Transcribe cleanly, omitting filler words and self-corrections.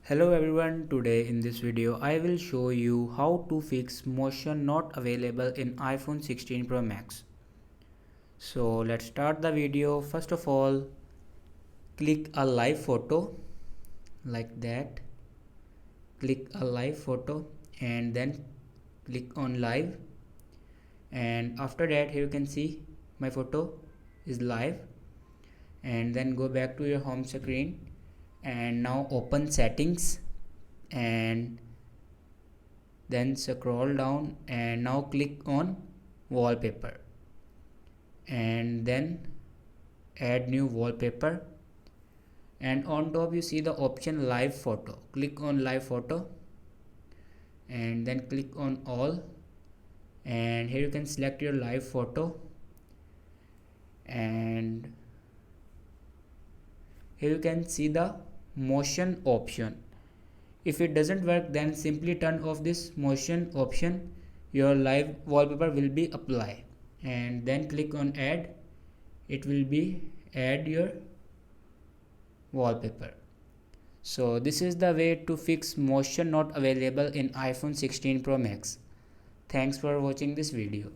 Hello everyone, today in this video I will show you how to fix motion not available in iPhone 16 Pro Max. So let's start the video. First of all, click a live photo like that. Click a live photo and then click on live, and after that here you can see my photo is live, and then go back to your home screen and now open settings and then scroll down and now click on wallpaper and then add new wallpaper, and on top you see the option live photo. Click on live photo and then click on all, and here you can select your live photo, and here you can see the motion option. If it doesn't work, then simply turn off this motion option. Your live wallpaper will be applied, and then click on add. It will be add your wallpaper. So this is the way to fix motion not available in iPhone 16 Pro Max. Thanks for watching this video.